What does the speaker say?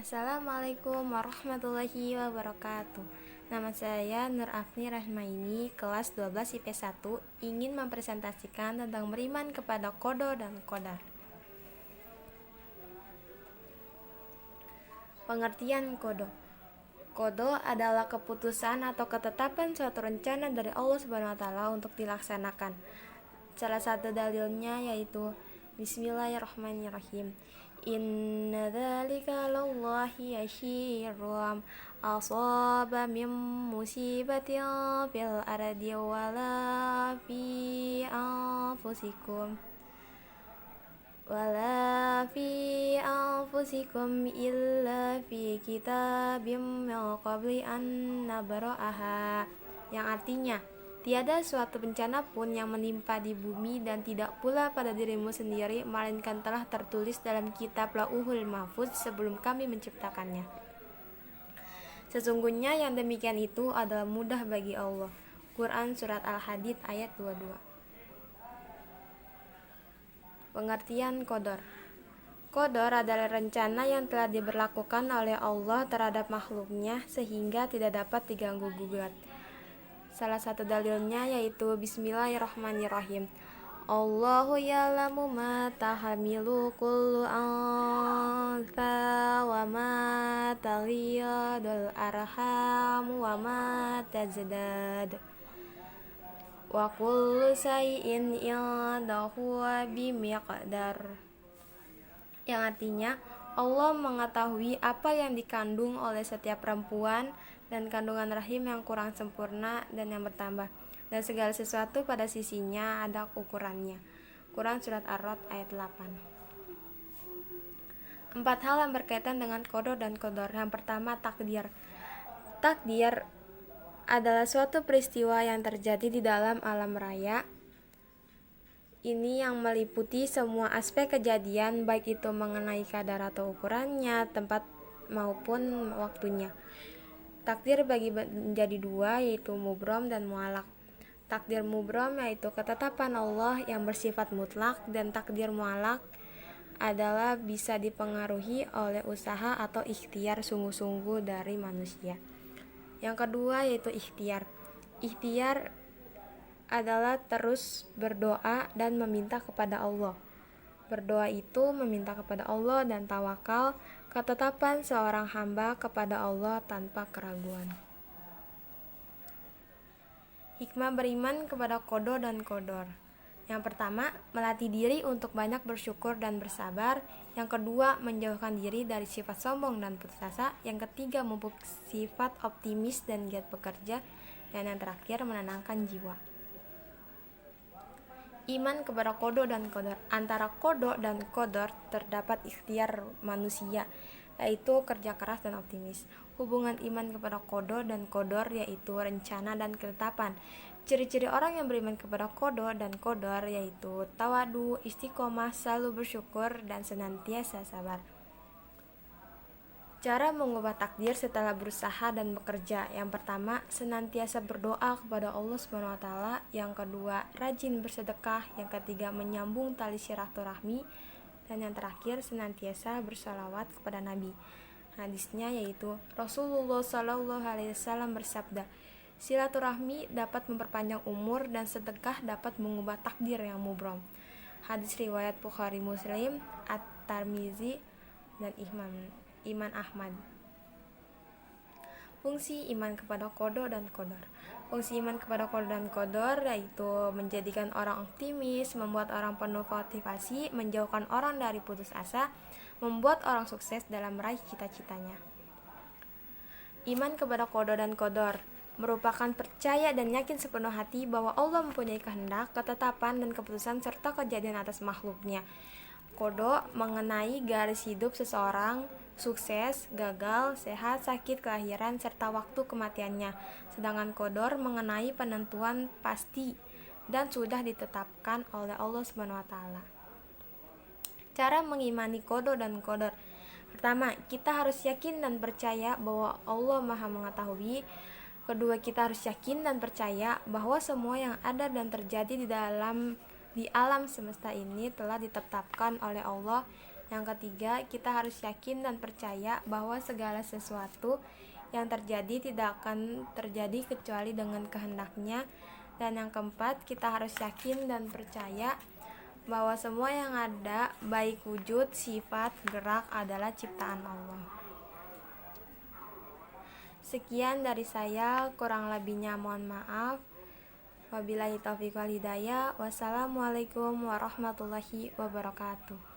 Assalamualaikum warahmatullahi wabarakatuh. Nama saya Nur Afni Rahmaini, kelas 12 IP 1, ingin mempresentasikan tentang beriman kepada qada dan qadar. Pengertian qada. Qada adalah keputusan atau ketetapan suatu rencana dari Allah Subhanahu wa taala untuk dilaksanakan. Salah satu dalilnya yaitu Bismillahirrahmanirrahim. Inna dzalika lallahi yashirum asaba min musibatin fil ardi wala fi anfusikum illa fi kitabim min qabli an nabra'aha, yang artinya tiada suatu bencana pun yang menimpa di bumi dan tidak pula pada dirimu sendiri melainkan telah tertulis dalam kitab Lauhul Mahfuz sebelum kami menciptakannya. Sesungguhnya yang demikian itu adalah mudah bagi Allah. Quran Surat Al-Hadid ayat 22. Pengertian qadar. Qadar adalah rencana yang telah diberlakukan oleh Allah terhadap makhluknya sehingga tidak dapat diganggu-gugat. Salah satu dalilnya yaitu Bismillahirrahmanirrahim. Allahu ya'lamu ma tahmilu kullu unsa wa ma taghidul arham wa ma tazdad wa kullu shay'in indahu bimiqdar, yang artinya Allah mengetahui apa yang dikandung oleh setiap perempuan dan kandungan rahim yang kurang sempurna dan yang bertambah, dan segala sesuatu pada sisinya ada ukurannya. Quran Surat Ar-Ra'd ayat 8. 4 hal yang berkaitan dengan qada dan qadar. Yang pertama, takdir. Takdir adalah suatu peristiwa yang terjadi di dalam alam raya. Ini yang meliputi semua aspek kejadian, baik itu mengenai kadar atau ukurannya, tempat maupun waktunya. Takdir bagi menjadi dua, yaitu mubrom dan mualak. Takdir mubrom yaitu ketetapan Allah yang bersifat mutlak, dan takdir mualak adalah bisa dipengaruhi oleh usaha atau ikhtiar sungguh-sungguh dari manusia. Yang kedua yaitu ikhtiar. Ikhtiar adalah terus berdoa dan meminta kepada Allah. Berdoa itu meminta kepada Allah dan tawakal, ketetapan seorang hamba kepada Allah tanpa keraguan. Hikmah beriman kepada qada dan qadar. Yang pertama, melatih diri untuk banyak bersyukur dan bersabar. Yang kedua, menjauhkan diri dari sifat sombong dan putus asa. Yang ketiga, memupuk sifat optimis dan giat bekerja. Dan yang terakhir, menenangkan jiwa. Iman kepada qada dan qadar. Antara qada dan qadar terdapat ikhtiar manusia, yaitu kerja keras dan optimis. Hubungan iman kepada qada dan qadar yaitu rencana dan ketetapan. Ciri-ciri orang yang beriman kepada qada dan qadar yaitu tawadu, istiqomah, selalu bersyukur, dan senantiasa sabar. Cara mengubah takdir setelah berusaha dan bekerja. Yang pertama, senantiasa berdoa kepada Allah Subhanahu wa taala. Yang kedua, rajin bersedekah. Yang ketiga, menyambung tali silaturahmi. Dan yang terakhir, senantiasa bersalawat kepada Nabi. Hadisnya yaitu Rasulullah SAW bersabda, silaturahmi dapat memperpanjang umur dan sedekah dapat mengubah takdir yang mubrom. Hadis riwayat Bukhari, Muslim, At-Tirmizi, dan Imam Ahmad. Fungsi iman kepada qada dan qadar. Fungsi iman kepada qada dan qadar yaitu menjadikan orang optimis, membuat orang penuh motivasi, menjauhkan orang dari putus asa, membuat orang sukses dalam meraih cita-citanya. Iman kepada qada dan qadar merupakan percaya dan yakin sepenuh hati bahwa Allah mempunyai kehendak, ketetapan, dan keputusan serta kejadian atas makhluknya. Qada mengenai garis hidup seseorang, sukses, gagal, sehat, sakit, kelahiran, serta waktu kematiannya. Sedangkan qadar mengenai penentuan pasti dan sudah ditetapkan oleh Allah Subhanahu wa taala. Cara mengimani qada dan qadar. Pertama, kita harus yakin dan percaya bahwa Allah Maha mengetahui. Kedua, kita harus yakin dan percaya bahwa semua yang ada dan terjadi di alam semesta ini telah ditetapkan oleh Allah. Yang ketiga, kita harus yakin dan percaya bahwa segala sesuatu yang terjadi tidak akan terjadi kecuali dengan kehendaknya. Dan yang keempat, kita harus yakin dan percaya bahwa semua yang ada, baik wujud, sifat, gerak, adalah ciptaan Allah. Sekian dari saya, kurang lebihnya mohon maaf. Wabillahi taufiq wal hidayah. Wassalamualaikum warahmatullahi wabarakatuh.